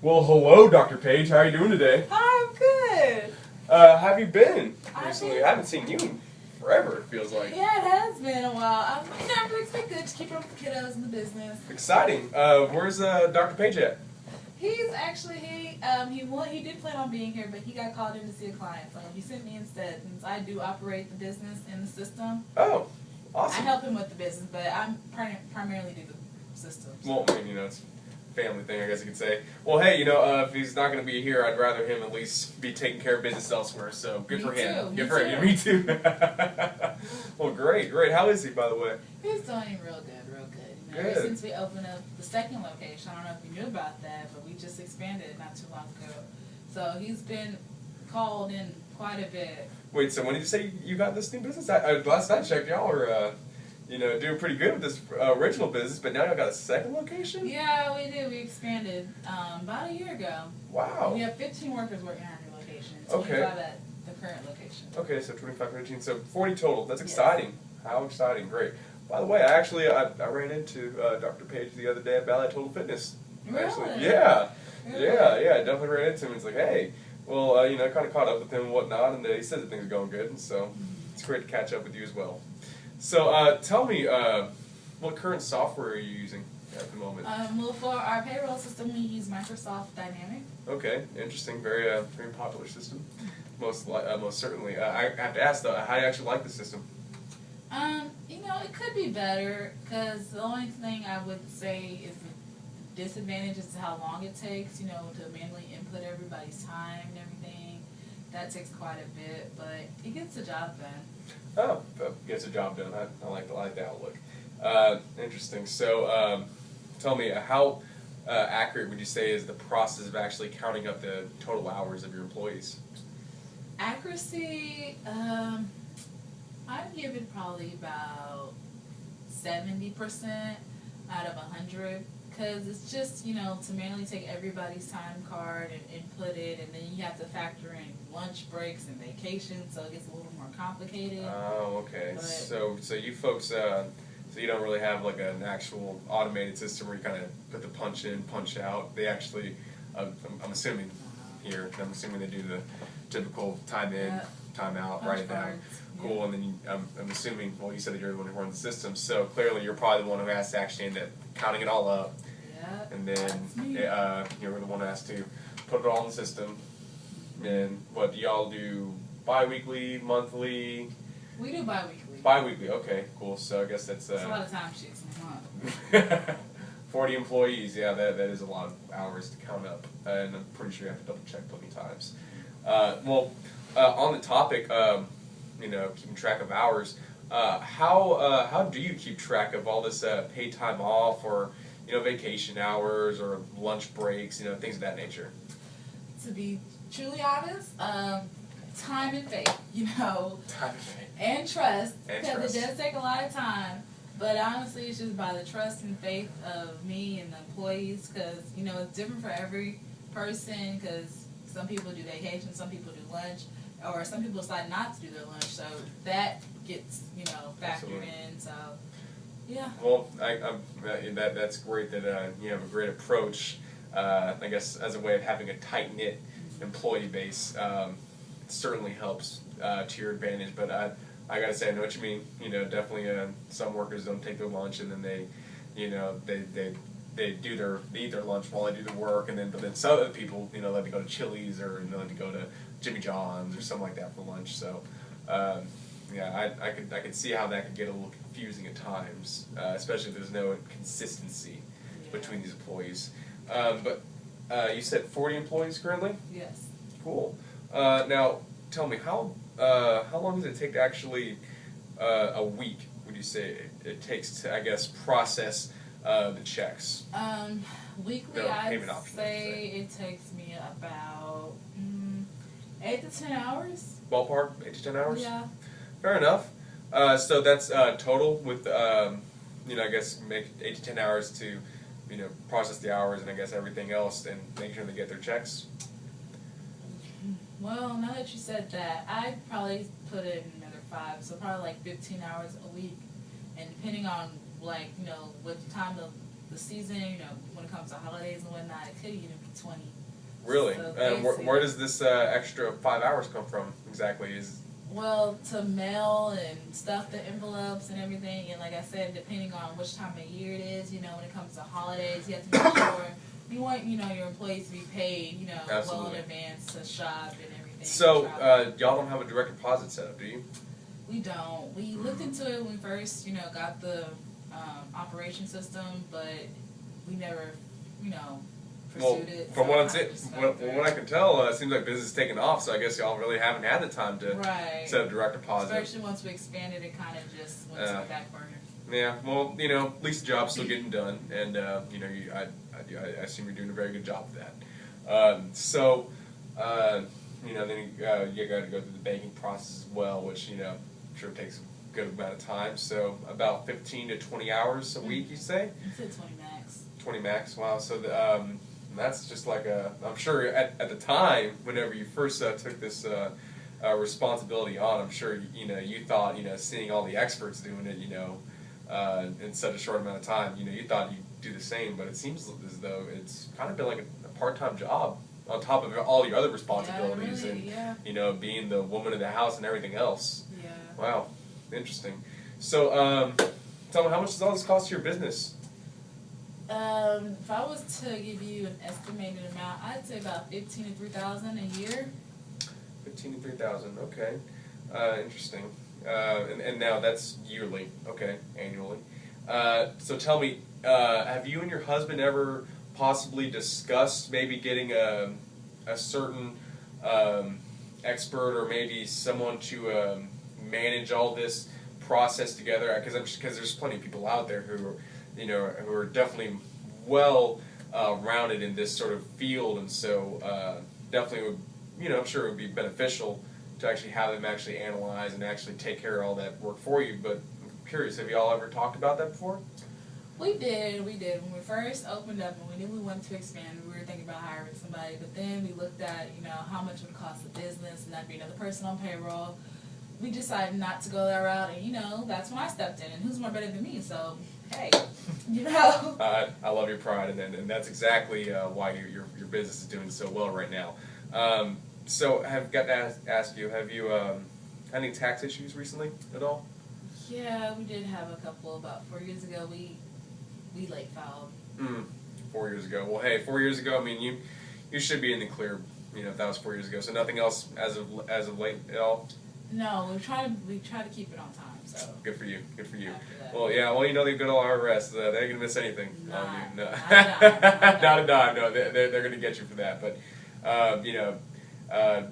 Well, hello, Dr. Page. How are you doing today? I'm good. How have you been recently? been- I haven't seen you in forever, it feels like. Yeah, it has been a while. It's been good to keep up with the kiddos in the business. Exciting. Where's Dr. Page at? He's actually he did plan on being here, but he got called in to see a client, so he sent me instead. Since I do operate the business in the system, Oh, I awesome. help him with the business, but I'm primarily do the systems. Well, I mean, it's a family thing, I guess you could say. Well, hey, if he's not going to be here, I'd rather him at least be taking care of business elsewhere, so good Me for him. too, Good me for him. too. Me too. Well, great. How is he, by the way? He's doing real good. Good. Ever since we opened up the second location, I don't know if you knew about that, but we just expanded not too long ago. So he's been called in quite a bit. Wait, so when did you say you got this new business? Last I checked, y'all were, doing pretty good with this original business, but now y'all got a second location? Yeah, we did. We expanded about a year ago. Wow. We have 15 workers working at our new location. Okay. 25 at the current location. Okay, so 25, 15, so 40 total. That's Yes. exciting. How exciting. Great. By the way, I ran into Dr. Page the other day at Ballet Total Fitness. Actually. Really? Yeah. Really? Yeah, I definitely ran into him. It's like, hey, well, kind of caught up with him and whatnot, and he said that things are going good, and so it's great to catch up with you as well. So tell me, what current software are you using at the moment? Well, for our payroll system, we use Microsoft Dynamics. Okay, interesting. Very popular system. Most certainly. I have to ask though, how do you actually like the system? It could be better, because the only thing I would say is the disadvantage is how long it takes, to manually input everybody's time and everything. That takes quite a bit, but it gets the job done. Oh, gets the job done. I like the outlook. Interesting. So, tell me, how accurate would you say is the process of actually counting up the total hours of your employees? Accuracy, I'd give it probably about 70% out of 100, because it's just, to manually take everybody's time card and input it, and then you have to factor in lunch breaks and vacations, so it gets a little more complicated. Oh, okay. But So you folks, so you don't really have like an actual automated system where you kind of put the punch in, punch out. They actually, I'm assuming here, I'm assuming they do the typical time in, Yep. time out, Punch write it down. cards, Cool, yeah. and then I'm assuming, well, you said that you're the one who runs the system, so clearly you're probably the one who has to actually end up counting it all up, Yep, and that's me. then you're the one who has to put it all in the system. And what do y'all do? Bi-weekly, monthly? We do bi-weekly. Bi-weekly. Okay, cool. So I guess that's It's a lot of time sheets in a month. 40 employees. Yeah, that is a lot of hours to count up, and I'm pretty sure you have to double check plenty of times. On the topic, keeping track of hours, how do you keep track of all this paid time off, or vacation hours, or lunch breaks, things of that nature? To be truly honest, time and faith, Time and faith. and trust, And because trust. it does take a lot of time. But honestly, it's just by the trust and faith of me and the employees, because it's different for every person. Because some people do vacation, some people do lunch, or some people decide not to do their lunch. So that gets factored Absolutely. in. So yeah. Well, that's great that you have a great approach. I guess as a way of having a tight-knit employee base, it certainly helps to your advantage. But I gotta say, I know what you mean. Definitely some workers don't take their lunch, and then they eat their lunch while they do the work, and but then some other people let me go to Chili's, or let me go to Jimmy John's or something like that for lunch. So. I could see how that could get a little confusing at times, especially if there's no consistency between these employees. But you said 40 employees currently? Yes. Cool. Now, tell me, how long does it take to actually, a week, would you say it takes to, I guess, process the checks? Weekly, The I'd payment option, say it takes me about 8 to 10 hours. Ballpark, 8 to 10 hours? Yeah. Fair enough. So that's total with, I guess make 8 to 10 hours to, process the hours and I guess everything else and make sure they get their checks. Well, now that you said that, I'd probably put in another 5, so probably like 15 hours a week. And depending on what time the the season, when it comes to holidays and whatnot, it could even be 20. Really? So And where does this extra 5 hours come from exactly? Well, to mail and stuff the envelopes and everything, and like I said, depending on which time of year it is, when it comes to holidays, you have to make sure you want, your employees to be paid, well in advance to shop and everything. So, y'all don't have a direct deposit set up, do you? We don't. We looked into it when we first, got the operation system, but we never, pursued it. From what I can tell, it seems like business is taking off, so I guess y'all really haven't had the time to set up direct deposit. Especially once we expanded, it kind of just went to the back burner. Yeah, well, at least the job's still getting done, and, I assume you're doing a very good job of that. Then you got to go through the banking process as well, which, I'm sure takes a good amount of time. So about 15 to 20 hours a week, you say? You said 20 max. 20 max, wow. So that's just like I'm sure at the time, whenever you first took this responsibility on, I'm sure, you thought, seeing all the experts doing it, in such a short amount of time, you thought you'd do the same, but it seems as though it's kind of been like a part-time job on top of all your other responsibilities and being the woman of the house and everything else. Yeah. Wow, interesting. So tell me, how much does all this cost to your business? If I was to give you an estimated amount, I'd say about $15,000 to $3,000 a year. $15,000 to $3,000. Okay, interesting. And now that's yearly. Okay, annually. So tell me, have you and your husband ever possibly discussed maybe getting a certain expert or maybe someone to manage all this process together? Because there's plenty of people out there who are definitely well rounded in this sort of field, and so definitely would, I'm sure it would be beneficial to actually have them actually analyze and actually take care of all that work for you. But I'm curious, have you all ever talked about that before? We did. When we first opened up and we knew we wanted to expand, we were thinking about hiring somebody, but then we looked at, how much it would cost the business and that'd be another person on payroll. We decided not to go that route, and that's when I stepped in, and who's more better than me, so hey, I love your pride, and that's exactly why your business is doing so well right now. So I've got to ask you, have you had any tax issues recently at all? Yeah, we did have a couple. About 4 years ago, we late filed. 4 years ago. Well, hey, 4 years ago, I mean, you should be in the clear. If that was 4 years ago. So nothing else as of late at all. No, we try to keep it on time. So good for you. Good for you. Well, yeah. Well, they good old IRS. They ain't gonna miss anything. No. Not a dime. No, they're gonna get you for that. But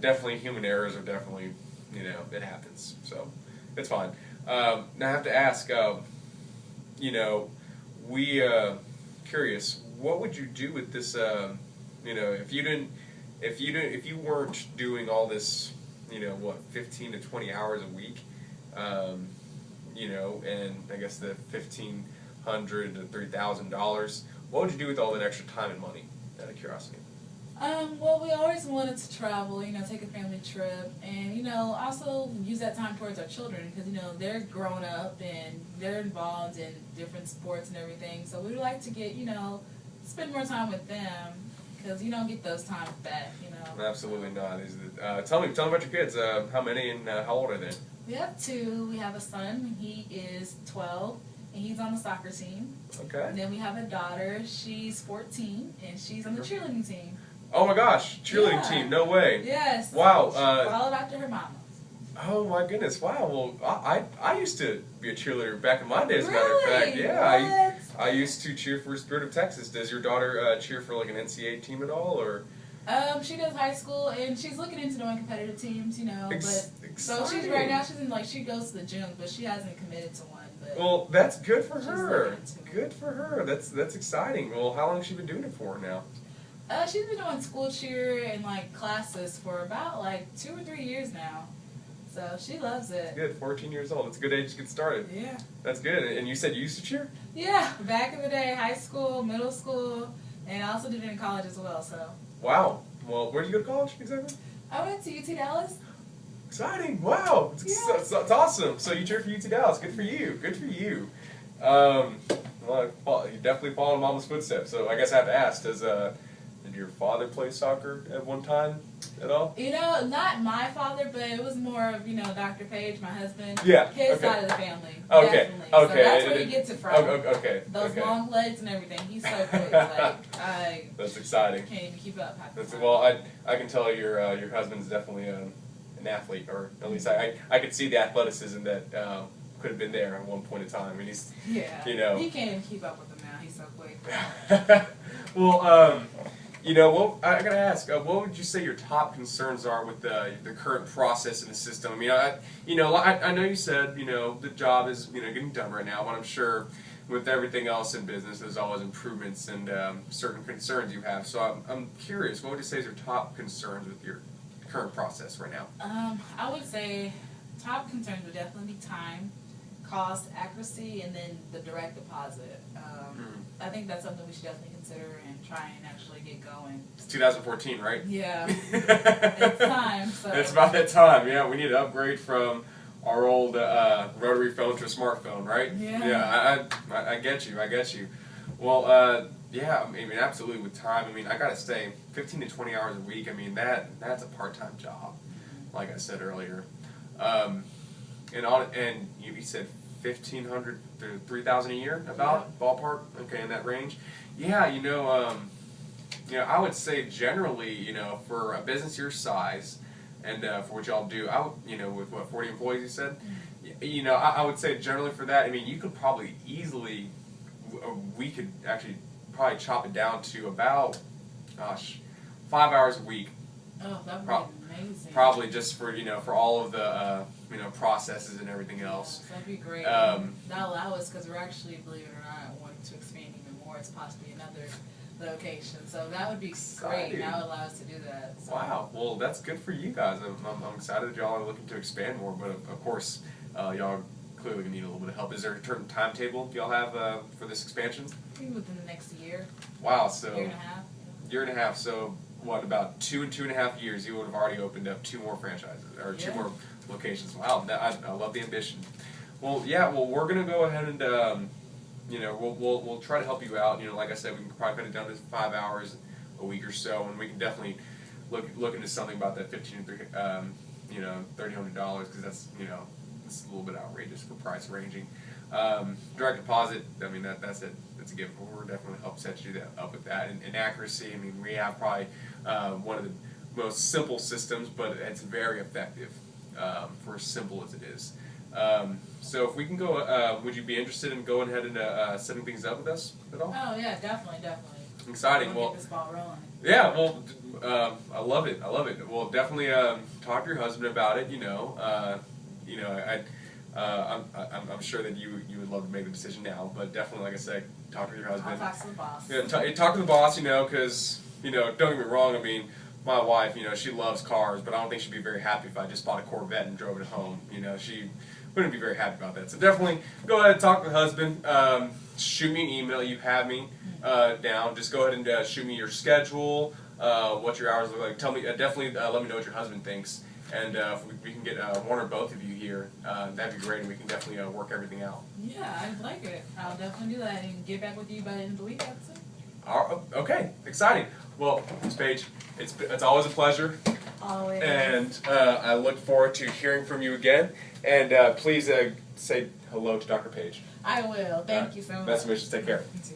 definitely human errors are definitely it happens. So it's fine. Now I have to ask. We curious. What would you do with this? If you weren't doing all this, 15 to 20 hours a week, and I guess the $1,500 to $3,000, what would you do with all that extra time and money? Out of curiosity. Well, we always wanted to travel, take a family trip, and, also use that time towards our children, because, they're grown up and they're involved in different sports and everything, so we would like to get, spend more time with them, because you don't get those times back, Absolutely not. Tell me about your kids. How many and how old are they? We have two. We have a son. He is 12, and he's on the soccer team. Okay. And then we have a daughter. She's 14, and she's on the cheerleading team. Oh my gosh, cheerleading team! No way. Yes. Wow. She followed after her mama. Oh my goodness! Wow. Well, I used to be a cheerleader back in my days. Really? As a matter of fact, yeah. What? I used to cheer for Spirit of Texas. Does your daughter cheer for like an NCAA team at all, or? She does high school, and she's looking into doing competitive teams, but so she's she goes to the gym, but she hasn't committed to one. But well, that's good for her. Good for her. That's exciting. Well, how long has she been doing it for now? She's been doing school cheer and classes for about 2 or 3 years now. So she loves it. Good, 14 years old. It's a good age to get started. Yeah. That's good. And you said you used to cheer? Yeah, back in the day, high school, middle school, and I also did it in college as well. So. Wow. Well, where did you go to college exactly? I went to UT Dallas. Exciting. Wow. It's awesome. So you cheered for UT Dallas. Good for you. Good for you. Well, you definitely follow in Mama's footsteps. So I guess I have to ask: did your father play soccer at one time at all? Not my father, but it was more of Dr. Page, my husband. Yeah. His side of the family. Okay. Definitely. Okay. So that's where he gets it from. Okay. Those long legs and everything. He's so quick. That's exciting. Can't even keep up. I can tell your husband's definitely an athlete, or at least I could see the athleticism that could have been there at one point in time. I mean, he's he can't even keep up with them now. He's so quick. Well, I gotta ask, what would you say your top concerns are with the current process in the system? I mean, I know you said the job is getting done right now, but I'm sure with everything else in business, there's always improvements and certain concerns you have. So I'm curious, what would you say is your top concerns with your current process right now? I would say top concerns would definitely be time, cost, accuracy, and then the direct deposit. I think that's something we should definitely consider and try and actually get going. It's 2014, right? Yeah. It's time. So. It's about that time. Yeah, we need to upgrade from our old rotary phone to a smartphone, right? Yeah. Yeah, I get you. Well, yeah, I mean, absolutely with time. I mean, I gotta say, 15 to 20 hours a week. I mean, that's a part-time job, like I said earlier. And you said 1,500 to 3,000 a year, about ballpark. Okay, in that range. Yeah, I would say generally, for a business your size, and for what y'all do, with what 40 employees you said, I would say generally for that, I mean, you could probably easily, we could actually probably chop it down to about, 5 hours a week. Oh, that would be amazing. Probably just for for all of the processes and everything else. That'd be great. That'll allow us, because we're actually, believe it or not, wanting to expand even more. It's possibly another location, so that would be great. And that would allow us to do that. So. Wow. Well, that's good for you guys. I'm excited that y'all are looking to expand more, but of course, y'all clearly need a little bit of help. Is there a certain timetable y'all have for this expansion? I think within the next year. Wow. So year and a half. Year and a half. So what? About 2 and 2.5 years, you would have already opened up 2 more franchises or 2 more locations. Wow. I love the ambition. Well, yeah. Well, we're gonna go ahead and. We'll try to help you out. Like I said, we can probably cut it down to 5 hours a week or so, and we can definitely look into something about that $1,500 to $3,000, because that's it's a little bit outrageous for price ranging. Direct deposit, I mean that's it. That's a given. We're definitely help set you up with that. And accuracy, I mean we have probably one of the most simple systems, but it's very effective for as simple as it is. So if we can go, would you be interested in going ahead and setting things up with us at all? Oh yeah, definitely. Exciting. We'll get this ball rolling. Yeah, well, I love it. Well, definitely talk to your husband about it. I'm sure that you would love to make the decision now, but definitely, like I said, talk to your husband. I'll talk to the boss. Yeah, talk to the boss. Because don't get me wrong. I mean, my wife, she loves cars, but I don't think she'd be very happy if I just bought a Corvette and drove it home. She wouldn't be very happy about that. So definitely go ahead and talk to the husband. Shoot me an email. You have me down. Just go ahead and shoot me your schedule, what your hours look like. Tell me, definitely let me know what your husband thinks. And if we can get one or both of you here, that'd be great, and we can definitely work everything out. Yeah, I'd like it. I'll definitely do that and get back with you by the end of the week, that's it. Okay, exciting. Well, Ms. Page, it's always a pleasure. Always. And I look forward to hearing from you again. And please say hello to Dr. Page. I will. Thank you so much. Best wishes. Take care. You too.